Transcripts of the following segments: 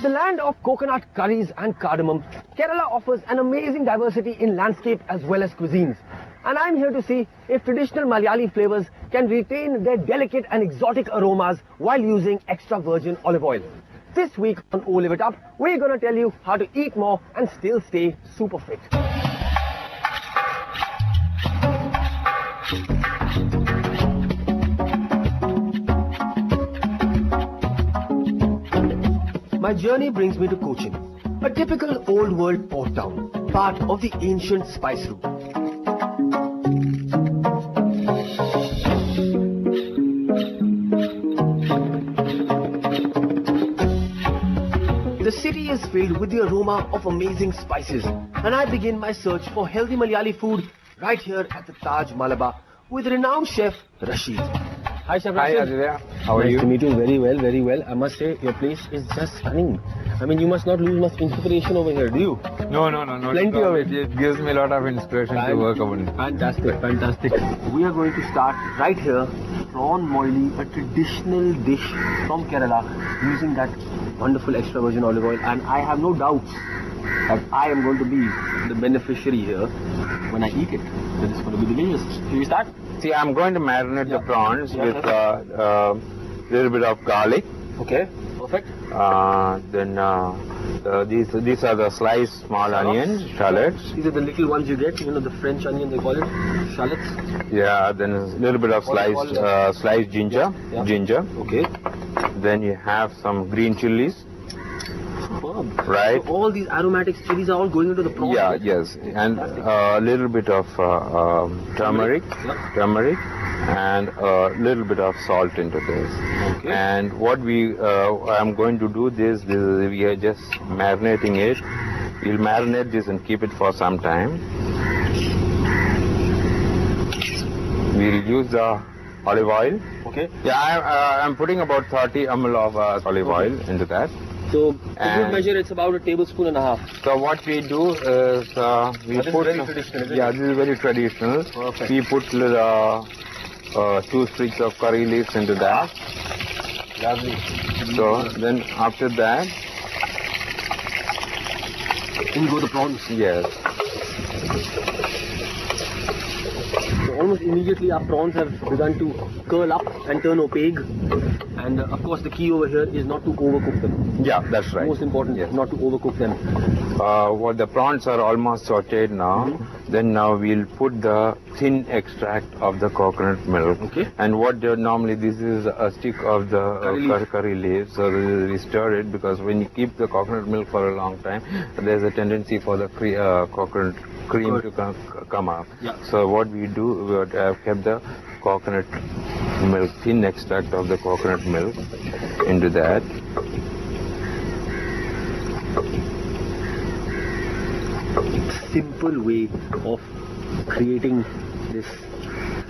the land of coconut curries and cardamom, Kerala offers an amazing diversity in landscape as well as cuisines. And I'm here to see if traditional Malayali flavors can retain their delicate and exotic aromas while using extra virgin olive oil. This week on Olive It Up, we're going to tell you how to eat more and still stay super fit. My journey brings me to Cochin, a typical old world port town, part of the ancient spice route. The city is filled with the aroma of amazing spices, and I begin my search for healthy Malayali food right here at the Taj Malabar with renowned chef Rashid. Hi Chef Rashid. Hi Ajay, how are you? Nice to meet you. Very well, very well. I must say your place is just stunning. I mean, you must not lose much inspiration over here, do you? No. Plenty of it. It gives me a lot of inspiration to work on it. Fantastic, fantastic. We are going to start right here, prawn moili, a traditional dish from Kerala, using that wonderful extra virgin olive oil, and I have no doubts that I am going to be the beneficiary here when I eat it. That it's going to be delicious. Shall we start? See, I'm going to marinate the prawns with a little bit of garlic. Okay, perfect. Then these are the sliced small onions, shallots. These are the little ones you get, you know, the French onion they call it, shallots. Yeah, then a little bit of sliced ginger. Yeah. Ginger. Okay. Then you have some green chilies. Superb. Right. So all these aromatic chilies are all going into the prawns. Yeah, yes, and a little bit of turmeric, and a little bit of salt into this. Okay. And what I'm going to do this we are just marinating it. We'll marinate this and keep it for some time. We'll use the olive oil. Okay. Yeah, I'm putting about 30 ml of olive oil into that. So, in good measure, it's about a tablespoon and a half. So what we do is we put. This is very traditional, isn't yeah, it? this is very traditional. Perfect. We put 2 sticks of curry leaves into that. Lovely. So then after that, In go the prawns. yes, So almost immediately our prawns have begun to curl up and turn opaque. And of course the key over here is not to overcook them. yeah, that's right. Most important, Yes. not to overcook them. What the prawns are almost sautéed now. Then now we'll put the thin extract of the coconut milk. Okay. And what normally this is a stick of the curry leaf. So we stir it because when you keep the coconut milk for a long time, there's a tendency for the coconut cream to come up. Yeah. So what we do, we have kept the coconut milk, thin extract of the coconut milk into that. Simple way of creating this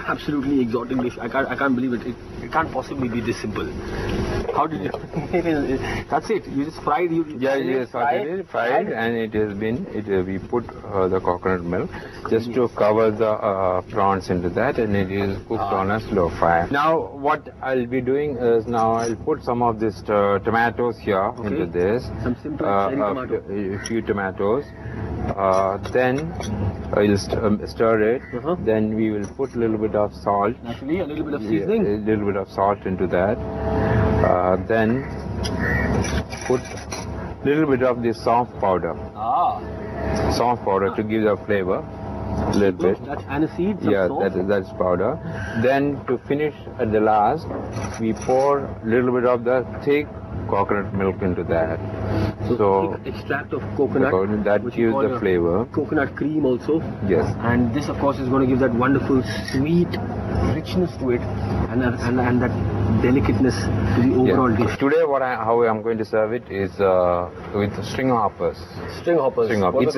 absolutely exotic dish. I can't believe it. It can't possibly be this simple. How did you? That's it. You just fried. Fried, and it has been. We put the coconut milk just to cover the prawns into that, and it is cooked on a slow fire. Now, what I'll be doing is I'll put some of this tomatoes here into this. Some simple cherry tomato. A few tomatoes. Then I'll stir it. Then we will put a little bit of salt. Naturally, a little bit of seasoning. A little bit of salt into that. Then put a little bit of this soft powder. Soft powder to give the flavor. A little bit. That's aniseed. Yeah, that's powder. Then to finish at the last, we pour a little bit of the thick coconut milk into that. So thick extract of coconut. That gives the flavor. Coconut cream also. Yes. And this of course is going to give that wonderful sweet richness to it, and that delicateness to the overall dish. Today how I'm going to serve it is with string hoppers. String hoppers. It's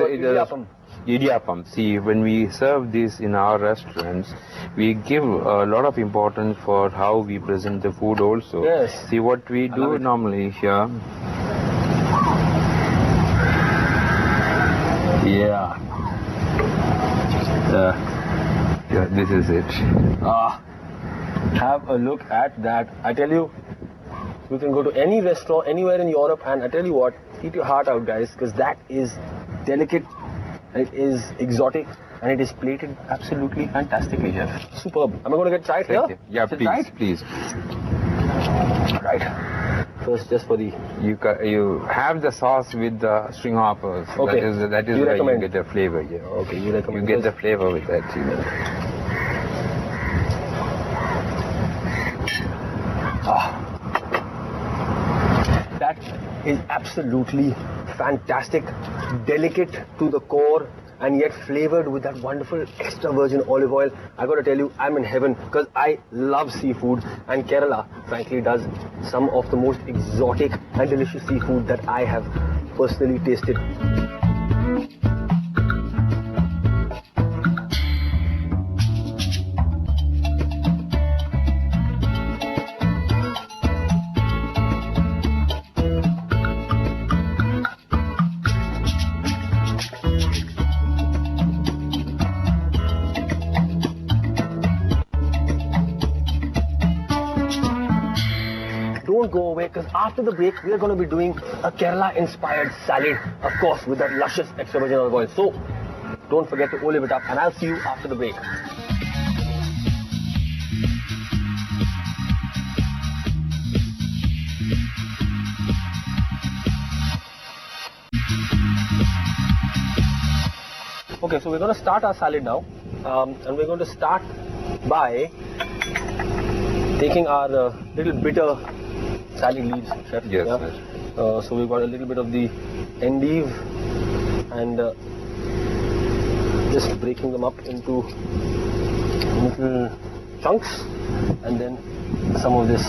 idiyappam. See, when we serve this in our restaurants, we give a lot of importance for how we present the food also. Yes. See, what we do normally here. Yeah. Yeah, this is it. Have a look at that. I tell you, you can go to any restaurant anywhere in Europe, and I tell you what, eat your heart out, guys, because that is delicate, it is exotic, and it is plated absolutely fantastically, chef. Superb. Am I going to get tried here? Yeah, please. Right. First, just for the... You have the sauce with the string hoppers. Okay. That is where you get the flavor. Yeah. Okay, you recommend. You get the flavor with that. That is absolutely fantastic, delicate to the core, and yet flavored with that wonderful extra virgin olive oil. I gotta tell you, I'm in heaven because I love seafood, and Kerala frankly does some of the most exotic and delicious seafood that I have personally tasted. Don't go away, because after the break we are going to be doing a Kerala inspired salad, of course with that luscious extra virgin olive oil. So don't forget to olive it up, and I'll see you after the break. Okay, so we're going to start our salad now, and we're going to start by taking our little bitter salad leaves, chef. Yes, yeah? So we've got a little bit of the endive, and just breaking them up into little chunks, and then some of this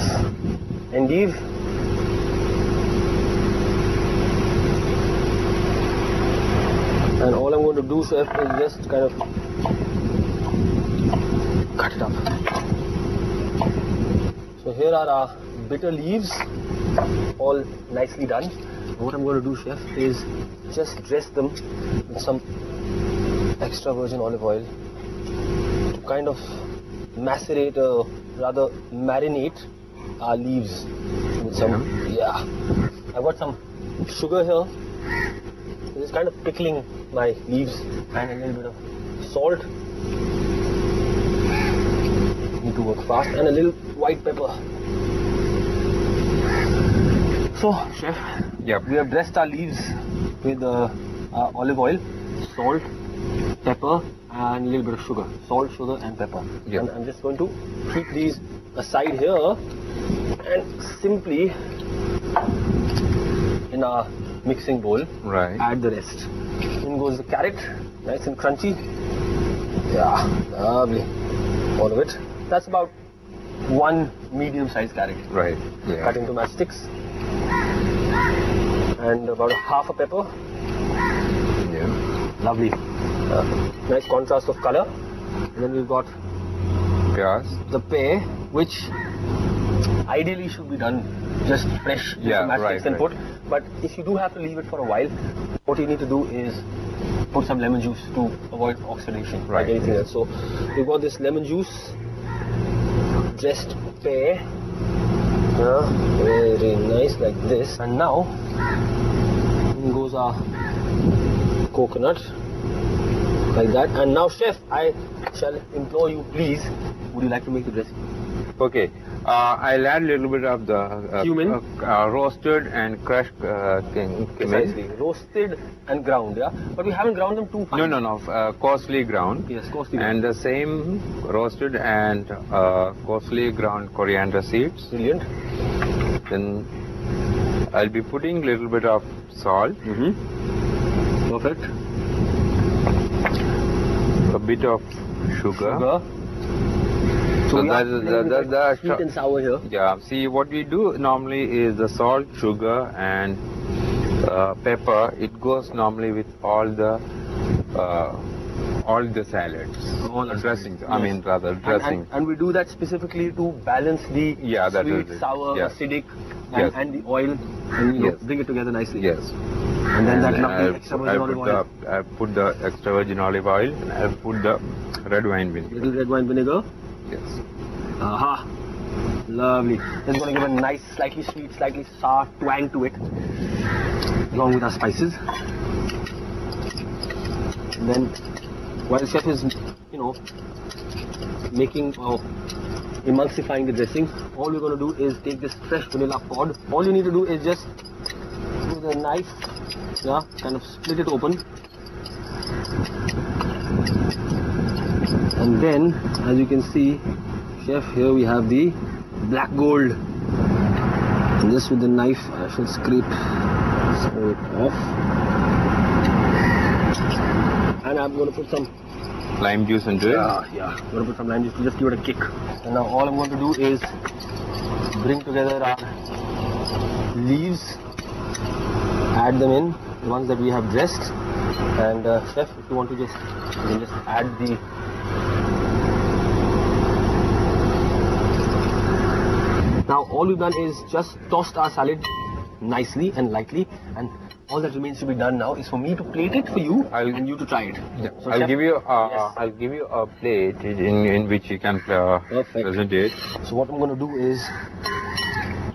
endive. And all I'm going to do, chef, is just kind of cut it up. So here are our bitter leaves, all nicely done. What I'm going to do, chef, is just dress them with some extra virgin olive oil to kind of macerate, rather marinate our leaves with some, I've got some sugar here. This is kind of pickling my leaves, and a little bit of salt. Need to work fast, and a little white pepper. So, chef, we have dressed our leaves with olive oil, salt, pepper, and a little bit of sugar. Salt, sugar, and pepper. Yep. And I'm just going to keep these aside here, and simply in our mixing bowl, add the rest. In goes the carrot, nice and crunchy. Yeah, lovely. All of it. That's about one medium-sized carrot. Right. Yeah. Cut into matchsticks. And about half a pepper. Yeah. Lovely. Nice contrast of color. And then we've got the pear, which ideally should be done just fresh with some matchsticks and put. But if you do have to leave it for a while, what you need to do is put some lemon juice to avoid oxidation, like anything else. So we've got this lemon juice, dressed pear, very nice like this. And now in goes our coconut, like that. And now, chef, I shall implore you, please, would you like to make the dressing? Okay. I'll add a little bit of the cumin, roasted and crushed cumin. Precisely, roasted and ground, yeah. But we haven't ground them too fine. No, coarsely ground. Yes, coarsely ground. And the same roasted and coarsely ground coriander seeds. Brilliant. Then I'll be putting a little bit of salt. Perfect. A bit of sugar. So that's sweet and sour here. Yeah. See, what we do normally is the salt, sugar, and pepper. It goes normally with all the salads, all the dressings. Yes. I mean, rather dressing. And we do that specifically to balance the sweet, sour, acidic, and the oil, and bring it together nicely. Yes. And then that lovely extra virgin olive oil. I put the extra virgin olive oil, and I put the red wine vinegar. Little red wine vinegar. Yes. Aha. Lovely. It's going to give a nice, slightly sweet, slightly sour twang to it, along with our spices. And then, while the chef is, making emulsifying the dressing, all we're going to do is take this fresh vanilla pod. All you need to do is just with a knife, kind of split it open, and then, as you can see, chef, here we have the black gold. And just with the knife, I shall scrape it off, and I'm going to put some lime juice into it. Yeah. I'm going to put some lime juice to just give it a kick. And now all I'm going to do is bring together our leaves, add them in, the ones that we have dressed. And chef, if you want to you can just add the Now all we've done is just tossed our salad nicely and lightly, and all that remains to be done now is for me to plate it for you and you to try it. Yeah. So I'll chef, give you yes. I'll give you a plate in which you can present it. So what I'm going to do is,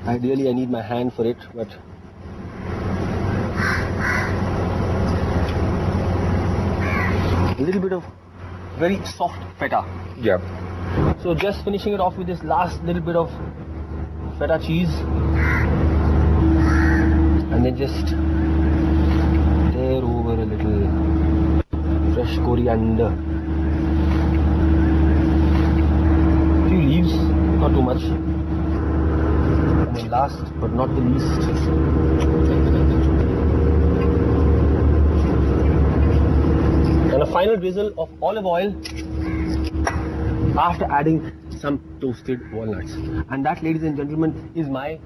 ideally I need my hand for it, but a little bit of very soft feta. Yeah. So just finishing it off with this last little bit of feta cheese, and then just tear over a little fresh coriander, few leaves, not too much, and then last but not the least, and a final drizzle of olive oil after adding some toasted walnuts. And that, ladies and gentlemen, is my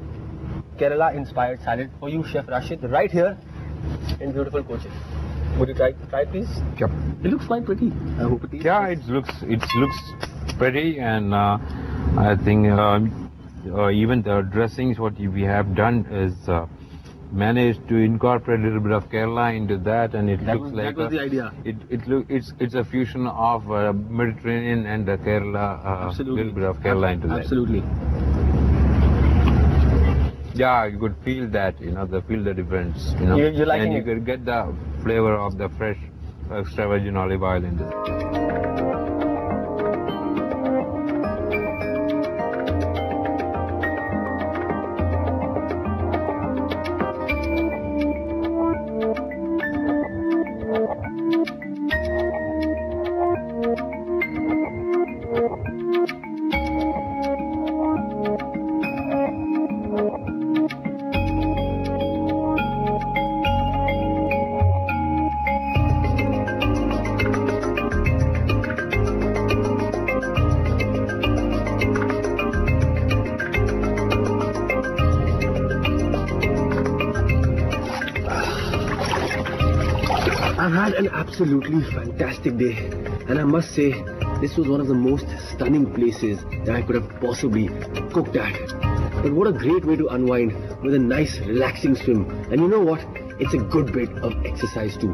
Kerala inspired salad for you, Chef Rashid, right here in beautiful Cochin. Would you try please? Yep. It looks quite pretty. I hope it is. Yeah, it looks pretty, and I think even the dressings what we have done is managed to incorporate a little bit of Kerala into that, and that was the idea. It's a fusion of Mediterranean and the Kerala, Absolutely. little bit of Kerala into that. Absolutely. Yeah, you could feel that, feel the difference, You're liking and you it? could get the flavor of the fresh extra virgin olive oil into it. I've had an absolutely fantastic day, and I must say this was one of the most stunning places that I could have possibly cooked at. But what a great way to unwind with a nice relaxing swim, and you know what, it's a good bit of exercise too.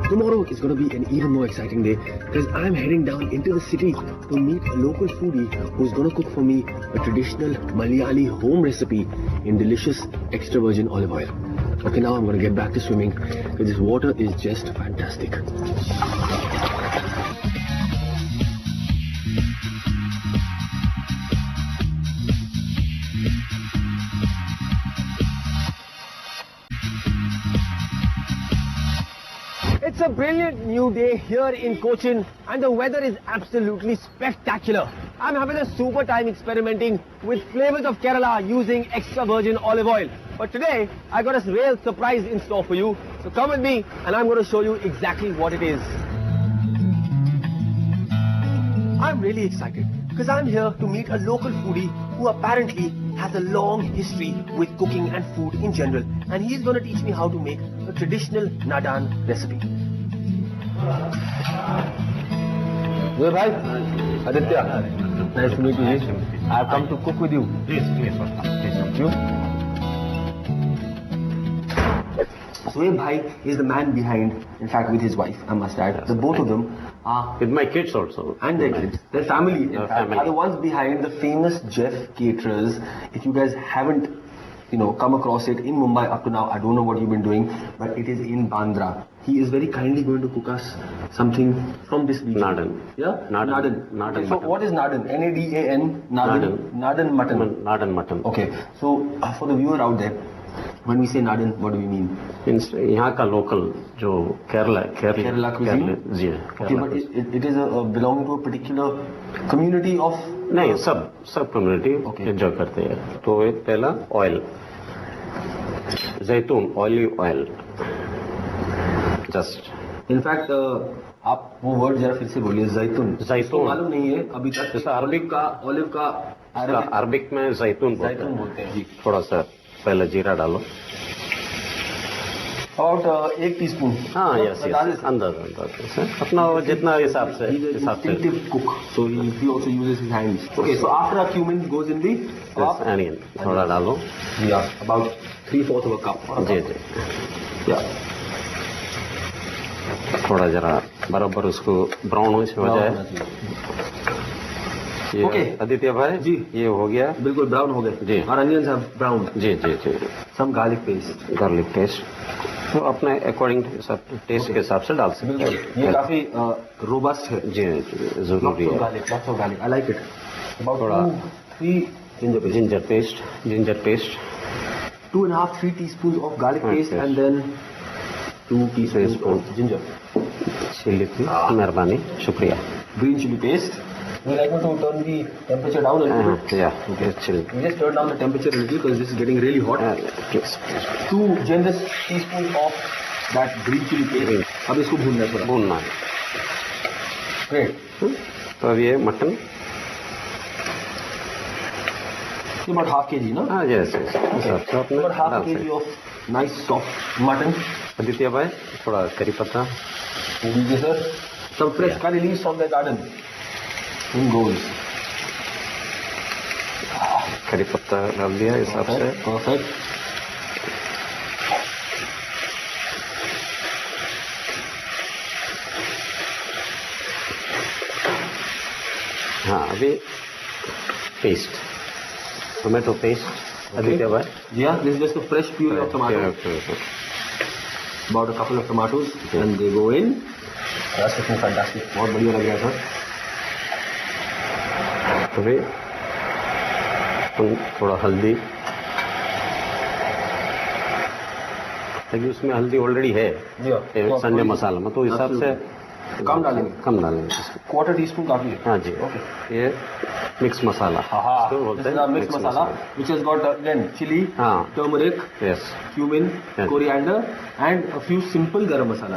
Tomorrow is going to be an even more exciting day because I'm heading down into the city to meet a local foodie who's going to cook for me a traditional Malayali home recipe in delicious extra virgin olive oil. Okay, now I'm going to get back to swimming because this water is just fantastic. It's a brilliant new day here in Cochin and the weather is absolutely spectacular. I'm having a super time experimenting with flavors of Kerala using extra virgin olive oil. But today, I got a real surprise in store for you. So come with me and I'm going to show you exactly what it is. I'm really excited because I'm here to meet a local foodie who apparently has a long history with cooking and food in general. And he's going to teach me how to make a traditional Nadan recipe. Hey, bhai. Aditya. Nice to meet you. I've come to cook with you. Please. Thank you. Soeb Bhai is the man behind, in fact with his wife, I must add. Yes, the both of them are... With my kids also. And their kids. Their family, in fact, family. are the ones behind the famous Jeff Caterers. If you guys haven't, come across it in Mumbai up to now, I don't know what you've been doing, but it is in Bandra. He is very kindly going to cook us something from this region. Nadan. Yeah? Nadan. Nadan Okay, so mutton. what is Nadan? N-A-D-A-N? Nadan. Nadan mutton. Nadan mutton. Okay, so for the viewer out there, when we say Nadan, what do we mean? Means यहाँ का local जो Kerala cuisine? Ji Okay, but it is belonging to a particular community of... नहीं सब community enjoy करते हैं. तो एक पहला oil, जैतून, olive oil, just. In fact, आप वो वर्ड जरा फिर से बोलिए, जैतून. जैतून मालूम नहीं है अभी तक. जैसा अरबिक का ऑलिव का अरबिक में जैतून बोलते हैं. जी. थोड़ा सा पहले जीरा डालो. About 1 teaspoon. हाँ, yes. अंदाज अपना जितना हिसाब से. Instinctive cook, so he also uses his hands. Okay, so after our cumin goes in the onion, थोड़ा डालो. Yeah, about 3/4 of a cup. Ji. Yeah. थोड़ा जरा बराबर उसको ब्राउन हो जाए. ओके आदित्य भाई जी, ये हो गया. बिल्कुल ब्राउन हो गए जी. और अनियंस हैव ब्राउन. जी. Some garlic paste. तो अपने अकॉर्डिंग सब टेस्ट के हिसाब से डाल सकते हैं. बिल्कुल, ये काफी रोबस्ट है. जी, जरूरी है. Lots of garlic. I like it. About थोड़ा 3 ginger paste. 2.5-3 teaspoons of garlic paste and then 2 teaspoons of ginger. Chilli की मेहरबानी, शुक्रिया. Green chili paste. Would you like me to turn the temperature down a little bit? Yeah, okay, chili. We just turn down the temperature a little because this is getting really hot. Please. 2 generous teaspoons of that green chili paste. अब इसको भूनना है. Great. तो अब ये mutton. About half kg, no? Yes. Okay. About half kg of nice soft mutton. Aditya भाई थोड़ा करी पत्ता. Yes, sir. Some fresh curry leaves from the garden. In goes. करी पत्ता डाल दिया इस हिसाब से. Perfect. हाँ, अभी पेस्ट, टोमेटो पेस्ट. आदित्य भाई. Yeah, this is just a fresh puree of tomatoes. About a couple of tomatoes and they go in. That's looking fantastic. बहुत बढ़िया लग रहा है. अभी थोड़ा हल्दी, क्योंकि उसमें हल्दी ऑलरेडी है संडे मसाला में, तो हिसाब से कम डालेंगे. 1/4 teaspoon काफी है. हाँ जी. ये mix masala. Mix masala which has got again chili, turmeric, cumin, coriander and a few simple garam masala.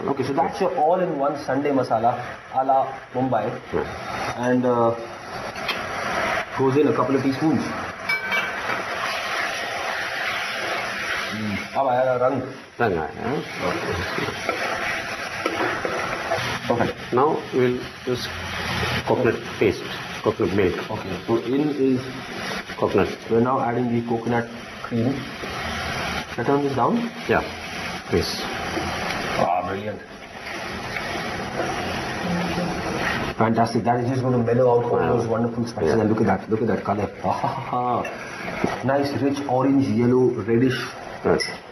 Okay, so that's your all-in-one Sunday masala a la Mumbai. And goes in a couple of teaspoons. अब आया रंग आया. Okay. Now we'll use coconut paste, coconut milk. Okay. So in is coconut. We're now adding the coconut cream. Can I turn this down? Yeah. Please. Brilliant. Fantastic. That is just going to mellow out all those wonderful spices. And look at that color. Nice, rich orange, yellow, reddish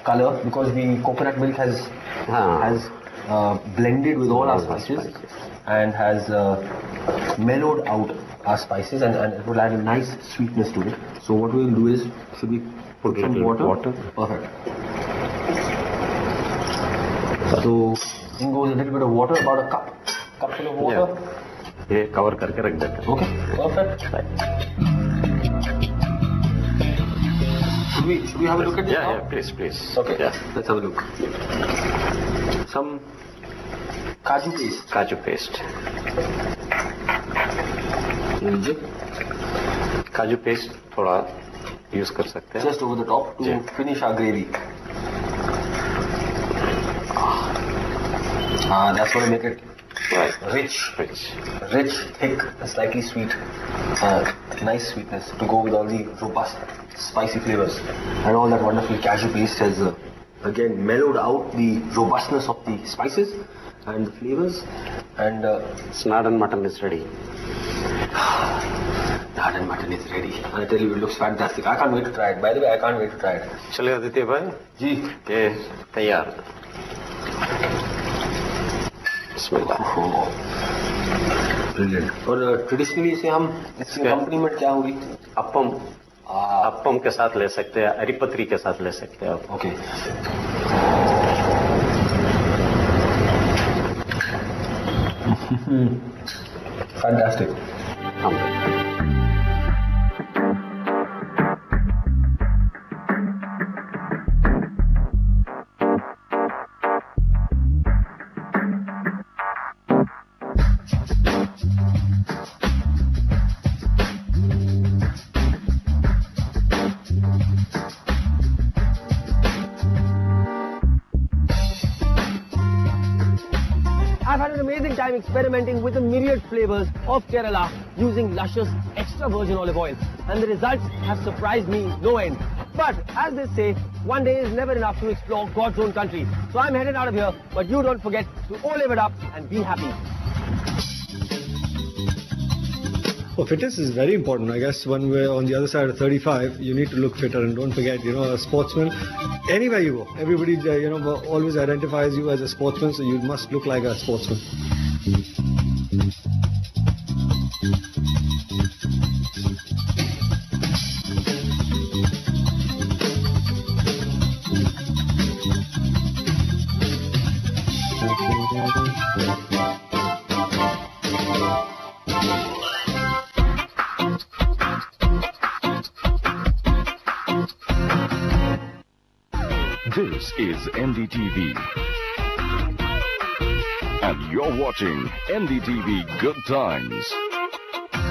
color because the coconut milk has blended with all our spices and has mellowed out our spices and it will add a nice sweetness to it. So what we will do is, should we put some water? Perfect. So in goes a little bit of water, about a cup full of water. ये cover करके रख देते हैं. Okay, perfect. Should we have a look at this now? Yeah, please. Okay, let's have a look. Some Kaju paste. काजू paste थोड़ा use कर सकते हैं. Just over the top to finish our gravy. That's going to make it rich, thick, slightly sweet. Nice sweetness to go with all the robust, spicy flavors. And all that wonderful cashew paste has again mellowed out the robustness of the spices and the flavors. And Snadan mutton is ready. Snadan mutton is ready. I tell you, it looks fantastic. I can't wait to try it. By the way, I can't wait to try it. चलिए आदित्य भाई जी ये तैयार. Brilliant. और traditionally इसे हम इसके accompaniment क्या होगी? अप्पम. अप्पम के साथ ले सकते हैं, अरिपत्री के साथ ले सकते हैं. Okay. Fantastic. I've had an amazing time experimenting with the myriad flavors of Kerala using luscious extra virgin olive oil, and the results have surprised me no end. But as they say, one day is never enough to explore God's own country. So I'm headed out of here, but you don't forget to all live it up and be happy. Well, fitness is very important. I guess when we're on the other side of 35, you need to look fitter. And don't forget, a sportsman, anywhere you go, everybody, always identifies you as a sportsman, so you must look like a sportsman. This is NDTV. And you're watching NDTV Good Times.